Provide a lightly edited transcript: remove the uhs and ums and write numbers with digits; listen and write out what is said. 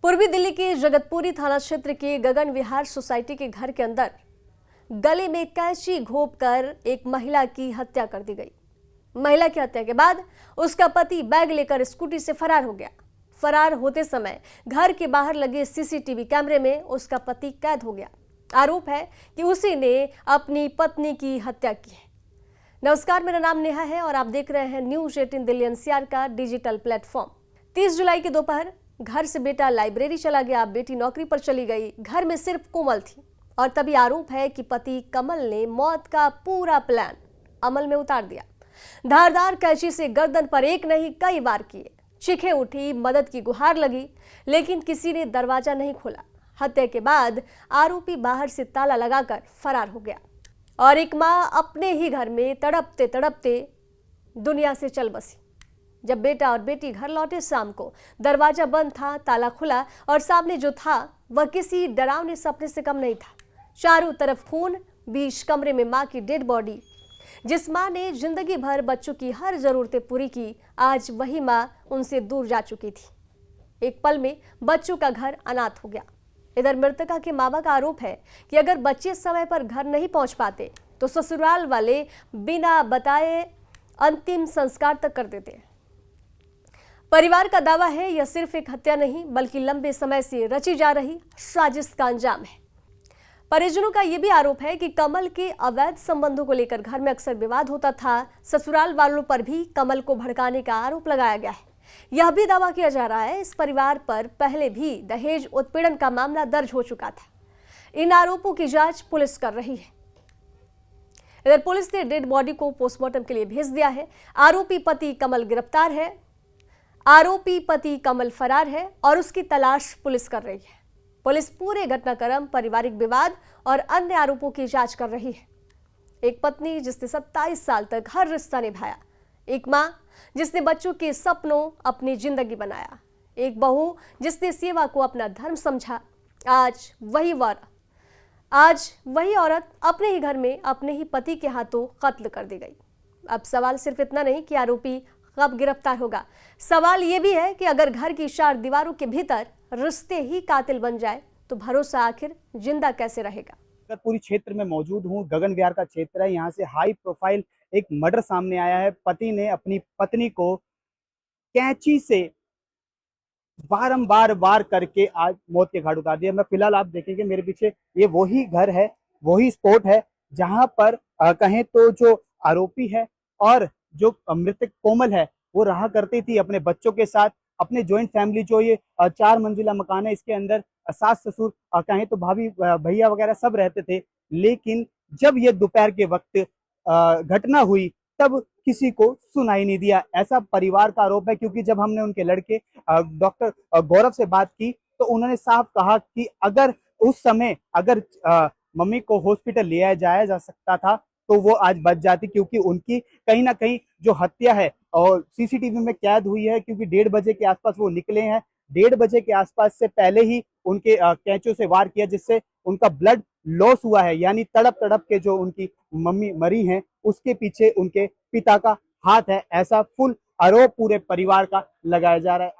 पूर्वी दिल्ली के जगतपुरी थाना क्षेत्र के गगन विहार सोसाइटी के घर के अंदर गले में कैंची घोंपकर एक महिला की हत्या कर दी गई। महिला की हत्या के बाद उसका पति बैग लेकर स्कूटी से फरार हो गया। फरार होते समय घर के बाहर लगे सीसीटीवी कैमरे में उसका पति कैद हो गया। आरोप है कि उसी ने अपनी पत्नी की हत्या की है। नमस्कार, मेरा नाम नेहा है और आप देख रहे हैं न्यूज 18 दिल्ली एनसीआर का डिजिटल प्लेटफॉर्म। 30 जुलाई की दोपहर घर से बेटा लाइब्रेरी चला गया, बेटी नौकरी पर चली गई। घर में सिर्फ कोमल थी और तभी आरोप है कि पति कमल ने मौत का पूरा प्लान अमल में उतार दिया। धारदार कैंची से गर्दन पर एक नहीं कई बार किए। चीखें उठी, मदद की गुहार लगी, लेकिन किसी ने दरवाजा नहीं खोला। हत्या के बाद आरोपी बाहर से ताला लगाकर फरार हो गया और एक मां अपने ही घर में तड़पते तड़पते दुनिया से चल बसी। जब बेटा और बेटी घर लौटे शाम को, दरवाजा बंद था, ताला खुला और सामने जो था वह किसी डरावने सपने से कम नहीं था। चारों तरफ खून, बीच कमरे में मां की डेड बॉडी। जिस मां ने जिंदगी भर बच्चों की हर जरूरतें पूरी की, आज वही मां उनसे दूर जा चुकी थी। एक पल में बच्चों का घर अनाथ हो गया। इधर मृतका के मां बाप का आरोप है कि अगर बच्चे समय पर घर नहीं पहुंच पाते तो ससुराल वाले बिना बताए अंतिम संस्कार तक कर देते। परिवार का दावा है यह सिर्फ एक हत्या नहीं बल्कि लंबे समय से रची जा रही साजिश का अंजाम है। परिजनों का यह भी आरोप है कि कमल के अवैध संबंधों को लेकर घर में अक्सर विवाद होता था। ससुराल वालों पर भी कमल को भड़काने का आरोप लगाया गया है। यह भी दावा किया जा रहा है इस परिवार पर पहले भी दहेज उत्पीड़न का मामला दर्ज हो चुका था। इन आरोपों की जांच पुलिस कर रही है। इधर पुलिस ने डेड बॉडी को पोस्टमार्टम के लिए भेज दिया है। आरोपी पति कमल गिरफ्तार है। आरोपी पति कमल फरार है और उसकी तलाश पुलिस कर रही है। पुलिस पूरे घटनाक्रम, पारिवारिक विवाद और अन्य आरोपों की जांच कर रही है। एक पत्नी जिसने 27 साल तक हर रिश्ता निभाया, एक मां जिसने बच्चों के सपनों अपनी जिंदगी बनाया, एक बहू जिसने सेवा को अपना धर्म समझा। आज वही औरत अपने ही घर में अपने ही पति के हाथों कत्ल कर दी गई। अब सवाल सिर्फ इतना नहीं कि आरोपी कब गिरफ्तार होगा, सवाल यह भी है कि अगर घर की 4 दीवारों के भीतर रिश्ते ही कातिल बन जाए तो भरोसा आखिर जिंदा कैसे रहेगा। पूरी क्षेत्र में मौजूद हूँ। गगन विहार का क्षेत्र है। यहाँ से हाई प्रोफाइल एक मर्डर सामने आया है। पति ने अपनी पत्नी को कैंची से बारंबार वार करके आज मौत के घाट उतार दिया। मैं फिलहाल आप देखेंगे मेरे पीछे, ये वही घर है, वही स्पॉट है जहां पर कहें तो जो आरोपी है और जो मृतक कोमल है वो रहा करती थी अपने बच्चों के साथ। अपने जॉइंट फैमिली, जो ये 4 मंजिला मकान है, इसके अंदर सास ससुर कहें तो भाभी भैया वगैरह सब रहते थे। लेकिन जब ये दोपहर के वक्त घटना हुई तब किसी को सुनाई नहीं दिया, ऐसा परिवार का आरोप है। क्योंकि जब हमने उनके लड़के डॉक्टर गौरव से बात की तो उन्होंने साफ कहा कि अगर उस समय मम्मी को हॉस्पिटल ले जाया जा सकता था तो वो आज बच जाती, क्योंकि उनकी कहीं ना कहीं जो हत्या है और सीसीटीवी में कैद हुई है। क्योंकि 1:30 बजे के आसपास वो निकले हैं। 1:30 बजे के आसपास से पहले ही उनके कैंचों से वार किया, जिससे उनका ब्लड लॉस हुआ है। यानी तड़प तड़प के जो उनकी मम्मी मरी हैं उसके पीछे उनके पिता का हाथ है, ऐसा फुल आरोप पूरे परिवार का लगाया जा रहा है।